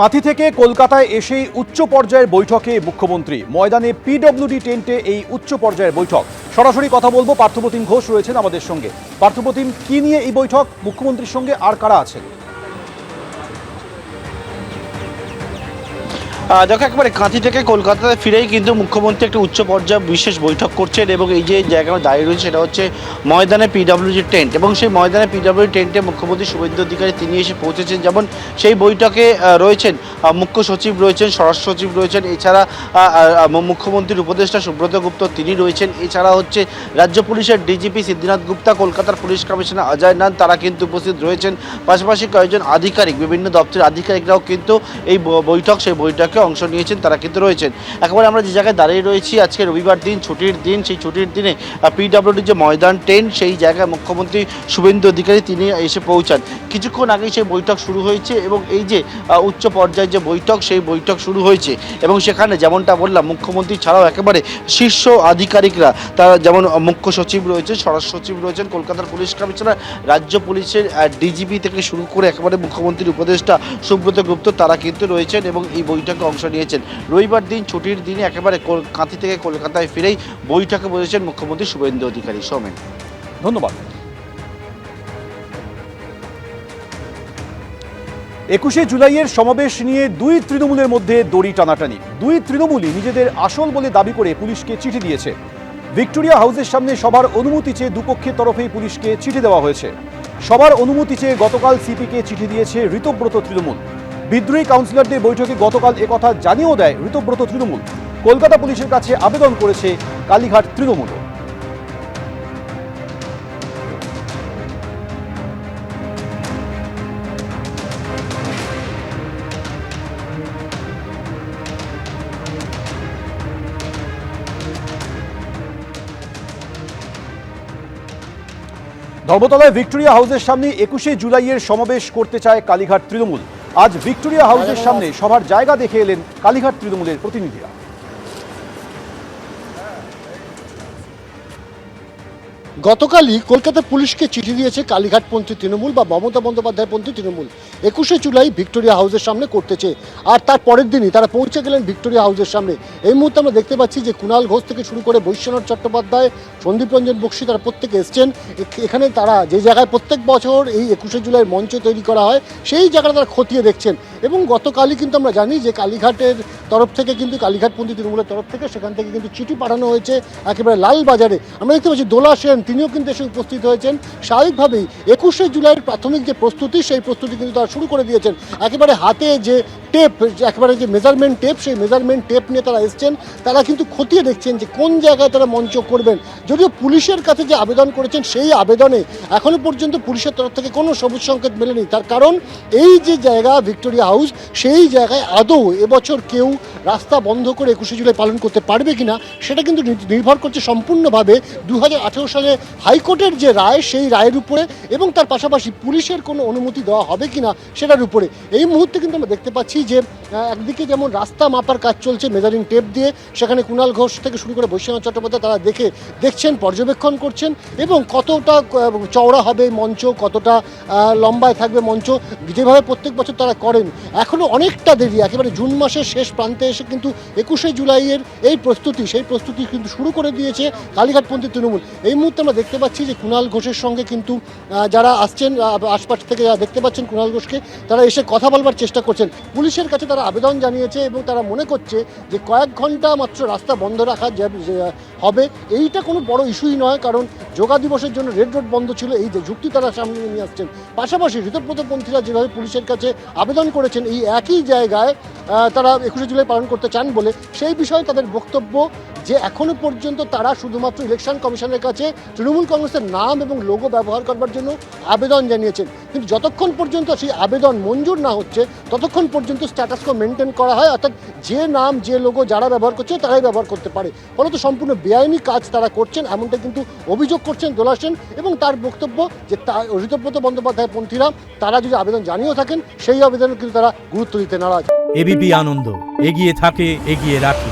কাঁথি থেকে কলকাতায় এসেই উচ্চ পর্যায়ের বৈঠকে মুখ্যমন্ত্রী। ময়দানে পিডব্লিউডি টেন্টে এই উচ্চ পর্যায়ের বৈঠক। সরাসরি কথা বলবো, পার্থপ্রতিম ঘোষ রয়েছেন আমাদের সঙ্গে। পার্থপ্রতিম, কি নিয়ে এই বৈঠক মুখ্যমন্ত্রীর সঙ্গে, আর কারা আছেন? দেখো, একেবারে কাঁথি থেকে কলকাতায় ফিরেই কিন্তু মুখ্যমন্ত্রী একটা উচ্চ পর্যায়ে বিশেষ বৈঠক করছেন এবং এই যে জায়গায় দাঁড়িয়ে রয়েছে সেটা হচ্ছে ময়দানে পিডব্লিউডি টেন্ট। এবং সেই ময়দানে পিডব্লিউডি টেন্টে মুখ্যমন্ত্রী শুভেন্দু অধিকারী তিনি এসে পৌঁছেছেন। যেমন সেই বৈঠকে রয়েছেন মুখ্য সচিব রয়েছেন, স্বরাষ্ট্র সচিব রয়েছেন, এছাড়া মুখ্যমন্ত্রীর উপদেষ্টা সুব্রত গুপ্ত তিনি রয়েছেন, এছাড়া হচ্ছে রাজ্য পুলিশের ডিজিপি সিদ্ধিনাথ গুপ্তা, কলকাতার পুলিশ কমিশনার অজয় নাথ, তারা কিন্তু উপস্থিত রয়েছেন। পাশাপাশি কয়েকজন আধিকারিক, বিভিন্ন দপ্তরের আধিকারিকরাও কিন্তু এই সেই বৈঠকে অংশ নিয়েছেন, তারা কিন্তু রয়েছেন। একেবারে আমরা যে জায়গায় দাঁড়িয়ে রয়েছি, আজকে রবিবার দিন, ছুটির দিন, সেই ছুটির দিনে পিডব্লিউডি যে ময়দান টেন্ট, সেই জায়গায় মুখ্যমন্ত্রী শুভেন্দু অধিকারী তিনি এসে পৌঁছান। কিছুক্ষণ আগেই সেই বৈঠক শুরু হয়েছে এবং এই যে উচ্চ পর্যায়ের যে বৈঠক, সেই বৈঠক শুরু হয়েছে এবং সেখানে যেমনটা বললাম, মুখ্যমন্ত্রী ছাড়াও একেবারে শীর্ষ আধিকারিকরা, তারা যেমন মুখ্য সচিব রয়েছেন, স্বরাষ্ট্র সচিব রয়েছেন, কলকাতার পুলিশ কমিশনার, রাজ্য পুলিশের ডিজিপি থেকে শুরু করে একেবারে মুখ্যমন্ত্রীর উপদেষ্টা সুব্রত গুপ্ত, তারা কিন্তু রয়েছেন এবং এই বৈঠকে অংশ নিয়েছেন। রবিবার দিন, ছুটির দিনে একেবারে কাঁথি থেকে কলকাতায় ফিরেই বৈঠকে বসেছেন মুখ্যমন্ত্রী শুভেন্দু অধিকারী। সৌমেন, ধন্যবাদ। 21শে জুলাইয়ের সমাবেশ নিয়ে দুই তৃণমূলের মধ্যে দড়ি টানাটানি। দুই তৃণমূলই নিজেদের আসল বলে দাবি করে পুলিশকে চিঠি দিয়েছে। ভিক্টোরিয়া হাউসের সামনে সবার অনুমতি চেয়ে দুপক্ষের তরফেই পুলিশকে চিঠি দেওয়া হয়েছে। সবার অনুমতি চেয়ে গতকাল সিপিকে চিঠি দিয়েছে ঋতব্রত তৃণমূল। বিদ্রোহী কাউন্সিলরদের বৈঠকে গতকাল একথা জানিয়েও দেয় ঋতব্রত তৃণমূল। কলকাতা পুলিশের কাছে আবেদন করেছে কালীঘাট তৃণমূল। ধর্মতলায় ভিক্টোরিয়া হাউসের সামনে 21শে জুলাইয়ের সমাবেশ করতে চায় কালীঘাট তৃণমূল। আজ ভিক্টোরিয়া হাউসের সামনে সভার জায়গা দেখে এলেন কালীঘাট তৃণমূলের প্রতিনিধিরা। গতকালই কলকাতা পুলিশকে চিঠি দিয়েছে কালীঘাটপন্থী তৃণমূল বা মমতা বন্দ্যোপাধ্যায়পন্থী তৃণমূল। 21শে জুলাই ভিক্টোরিয়া হাউসের সামনে করতেছে, আর তার পরের দিনই তারা পৌঁছে গেলেন ভিক্টোরিয়া হাউসের সামনে। এই মুহূর্তে আমরা দেখতে পাচ্ছি যে কুণাল ঘোষ থেকে শুরু করে বৈশ্বনাথ চট্টোপাধ্যায়, সন্দীপ রঞ্জন বক্সী, তারা প্রত্যেকে এসছেন এখানে। তারা যে জায়গায় প্রত্যেক বছর এই 21শে জুলাইয়ের মঞ্চ তৈরি করা হয়, সেই জায়গাটা তারা খতিয়ে দেখছেন। এবং গতকালই কিন্তু আমরা জানি যে কালীঘাটের তরফ থেকে কিন্তু কালীঘাটপন্থী তৃণমূলের তরফ থেকে সেখান থেকে কিন্তু চিঠি পাঠানো হয়েছে একেবারে লালবাজারে। আমরা দেখতে পাচ্ছি দোলা সেন তিনিও কিন্তু এসে উপস্থিত হয়েছেন। স্বাভাবিকভাবেই 21শে জুলাইয়ের প্রাথমিক যে প্রস্তুতি, সেই প্রস্তুতি কিন্তু তারা শুরু করে দিয়েছেন। একেবারে হাতে যে টেপ, একেবারে যে মেজারমেন্ট টেপ, সেই মেজারমেন্ট টেপ নিয়ে তারা এসছেন। তারা কিন্তু খতিয়ে দেখছেন যে কোন জায়গায় তারা মঞ্চ করবেন। যদিও পুলিশের কাছে যে আবেদন করেছেন, সেই আবেদনে এখনও পর্যন্ত পুলিশের তরফ থেকে কোনো সবুজ সংকেত মেলেনি। তার কারণ এই যে জায়গা ভিক্টোরিয়া হাউস, সেই জায়গায় আদৌ এবছর কেউ রাস্তা বন্ধ করে 21শে জুলাই পালন করতে পারবে কিনা, সেটা কিন্তু নির্ভর করছে সম্পূর্ণভাবে 2018 সালে হাইকোর্টের যে রায়, সেই রায়ের উপরে, এবং তার পাশাপাশি পুলিশের কোনো অনুমতি দেওয়া হবে কিনা সেটার উপরে। এই মুহূর্তে কিন্তু আমরা দেখতে পাচ্ছি যে একদিকে যেমন রাস্তা মাপার কাজ চলছে মেজারিং টেপ দিয়ে, সেখানে কুণাল ঘোষ থেকে শুরু করে বৈশ্বনাথ চট্টোপাধ্যায় তারা দেখছেন, পর্যবেক্ষণ করছেন, এবং কতটা চওড়া হবে মঞ্চ, কতটা লম্বায় থাকবে মঞ্চ, যেভাবে প্রত্যেক বছর তারা করেন। এখনও অনেকটা দেরি, একেবারে জুন মাসের শেষ প্রান্তে এসে কিন্তু 21শে জুলাইয়ের সেই প্রস্তুতি কিন্তু শুরু করে দিয়েছে কালীঘাটপন্থী তৃণমূল। এই মুহূর্তে আমরা দেখতে পাচ্ছি যে কুণাল ঘোষের সঙ্গে কিন্তু যারা আসছেন আশপাশ থেকে, যারা দেখতে পাচ্ছেন কুণাল ঘোষকে, তারা এসে কথা বলবার চেষ্টা করছেন। পুলিশের কাছে তারা আবেদন জানিয়েছে এবং তারা মনে করছে যে কয়েক ঘন্টা মাত্র রাস্তা বন্ধ রাখা হবে, এইটা কোনো বড় ইস্যুই নয়। কারণ যোগা দিবসের জন্য রেড রোড বন্ধ ছিল, এই যে যুক্তি তারা সামনে নিয়ে আসছেন। পাশাপাশি ঋতব্রতপন্থীরা যেভাবে পুলিশের কাছে আবেদন করেছেন এই একই জায়গায় তারা 21শে জুলাই পালন করতে চান বলে, সেই বিষয়ে তাদের বক্তব্য যে এখনও পর্যন্ত তারা শুধুমাত্র ইলেকশন কমিশনের কাছে তৃণমূল কংগ্রেসের নাম এবং লোগো ব্যবহার করবার জন্য আবেদন জানিয়েছেন। কিন্তু যতক্ষণ পর্যন্ত সেই আবেদন মঞ্জুর না হচ্ছে, ততক্ষণ পর্যন্ত স্ট্যাটাস কো মেনটেন করা হয়, অর্থাৎ যে নাম যে লোগো যারা ব্যবহার করছে তারাই ব্যবহার করতে পারে। ফলত সম্পূর্ণ বেআইনি কাজ তারা করছেন, এমনটা কিন্তু অভিযোগ করছেন দোলা সেন। এবং তার বক্তব্য যে ঋতব্রত বন্দ্যোপাধ্যায় পন্থীরা তারা যদি আবেদন জানিয়েও থাকেন, সেই আবেদনে কিন্তু তারা গুরুত্ব দিতে নারাজ। এবিপি আনন্দ, এগিয়ে থাকে, এগিয়ে রাখে।